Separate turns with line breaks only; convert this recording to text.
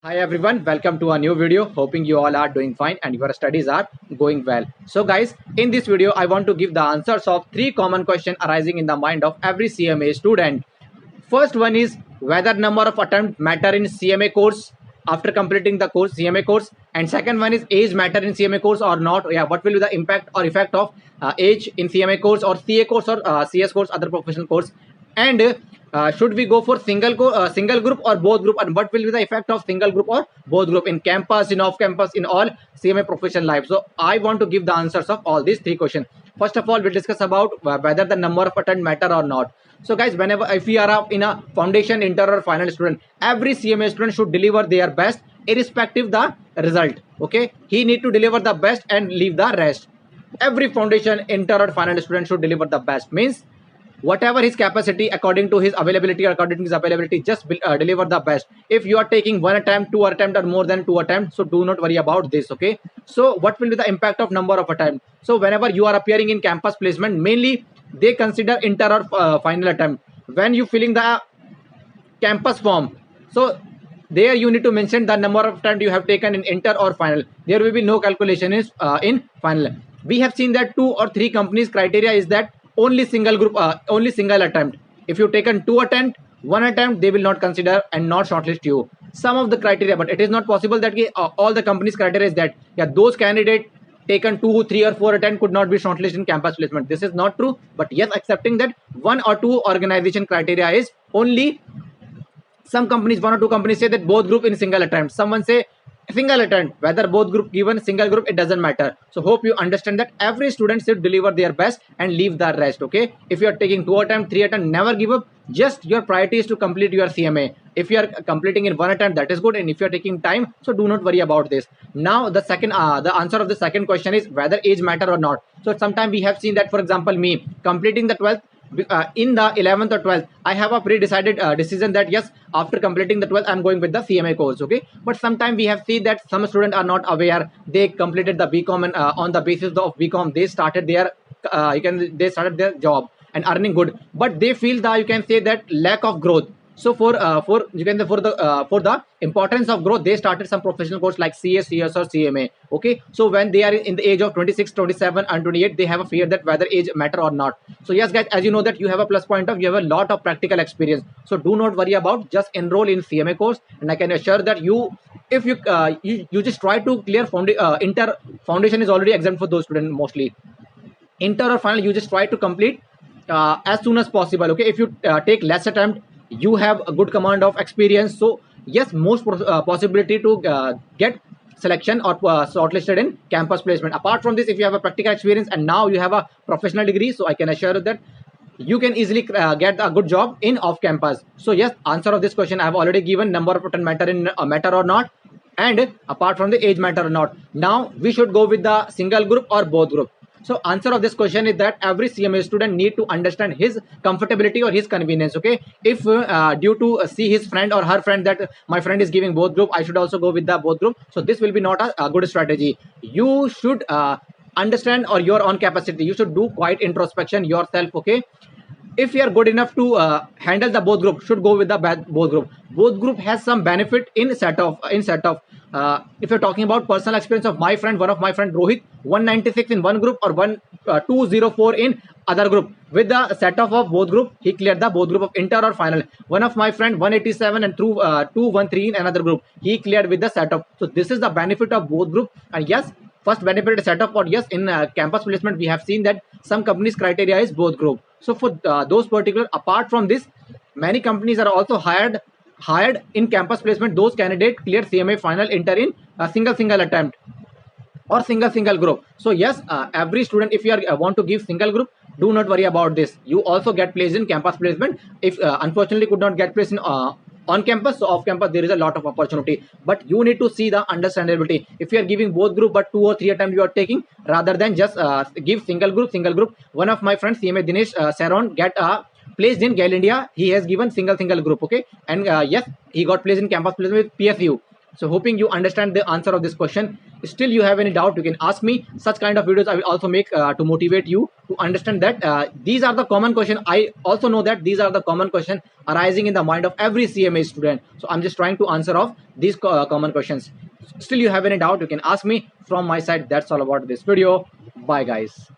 Hi everyone, welcome to a new video. Hoping you all are doing fine and your studies are going well. So guys, in this video I want to give the answers of three common questions arising in the mind of every CMA student. First one is whether number of attempts matter in CMA course after completing the course CMA course, and second one is age matter in CMA course or not. Yeah, what will be the impact or effect of age in CMA course or CA course or CS course, other professional course, and should we go for single group or both group, and what will be the effect of single group or both group in campus, in off campus, in all CMA professional life. So I want to give the answers of all these three questions. First of all, we'll discuss about whether the number of attempts matter or not. So guys, whenever if we are in a foundation, inter or final student, every CMA student should deliver their best irrespective the result. Okay, he need to deliver the best and leave the rest. Every foundation, inter or final student should deliver the best, means whatever his capacity according to his availability or according to his availability, just deliver the best. If you are taking one attempt, two attempt, or more than two attempts, so do not worry about this. Okay, so what will be the impact of number of attempt? So whenever you are appearing in campus placement, mainly they consider inter or final attempt. When you filling the campus form, so there you need to mention the number of times you have taken in inter or final. There will be no calculation is in final. We have seen that two or three companies criteria is that only single group, only single attempt. If you taken two attempt, one attempt, they will not consider and not shortlist you. Some of the criteria, but it is not possible that all the companies criteria is that yeah, those candidate taken two, three, or four attempt could not be shortlisted in campus placement. This is not true. But yes, accepting that one or two organization criteria is only some companies, one or two companies say that both group in single attempt. Someone say single attempt, whether both group given single group, it doesn't matter. So hope you understand that every student should deliver their best and leave the rest. Okay, if you are taking two attempt, three attempt, never give up. Just your priority is to complete your CMA. If you are completing in one attempt, that is good, and if you are taking time, so do not worry about this. Now the second the answer of the second question is whether age matter or not. So sometimes we have seen that, for example, me completing the 12th, in the 11th or 12th, I have a pre-decided decision that yes, after completing the 12th, I'm going with the CMA course. Okay, but sometimes we have seen that some students are not aware. They completed the BCom, and on the basis of BCom, they started their they started their job and earning good, but they feel that you can say that lack of growth. So for you can say for the importance of growth, they started some professional course like CS, CS or CMA. Okay, so when they are in the age of 26, 27 and 28, they have a fear that whether age matter or not. So yes guys, as you know that you have a plus point of, you have a lot of practical experience, so do not worry about, just enroll in CMA course, and I can assure that you, if you just try to clear inter foundation is already exempt for those students mostly. Inter or final, you just try to complete as soon as possible. Okay, if you take less attempt, you have a good command of experience, so yes, most possibility to get selection or shortlisted in campus placement. Apart from this, if you have a practical experience and now you have a professional degree, so I can assure you that you can easily get a good job in off campus. So yes, answer of this question I have already given, number of attempts matter in matter or not, and apart from the age matter or not. Now we should go with the single group or both group. So answer of this question is that every CMA student need to understand his comfortability or his convenience. Okay, if due to see his friend or her friend that my friend is giving both group, I should also go with the both group. So this will be not a good strategy. You should understand or your own capacity. You should do quite introspection yourself. Okay, if you are good enough to handle the both group, should go with the both group. Both group has some benefit in set of if you're talking about personal experience of my friend, one of my friend Rohit, 196 in one group or 204 in other group. With the setup of both group, he cleared the both group of inter or final. One of my friend 187 and through 213 in another group, he cleared with the setup. So this is the benefit of both group. And yes, first benefit is setup, or yes, in campus placement we have seen that some companies criteria is both group. So for those particular, apart from this, many companies are also hired in campus placement those candidate clear CMA final, inter in a single attempt or single group. So yes, every student, if you are want to give single group, do not worry about this. You also get placed in campus placement. If unfortunately could not get placed in on campus, so off campus there is a lot of opportunity, but you need to see the understandability. If you are giving both group but two or three attempt you are taking, rather than just give single group. One of my friends CMA Dinesh Saron get placed in Gale India, he has given single group. Okay, and yes, he got placed in campus placement with PSU. So hoping you understand the answer of this question. still you have any doubt, you can ask me. Such kind of videos I will also make to motivate you to understand that these are the common question. I also know that these are the common question arising in the mind of every CMA student, so I'm just trying to answer off these common questions. Still you have any doubt, you can ask me. From my side, that's all about this video. Bye guys.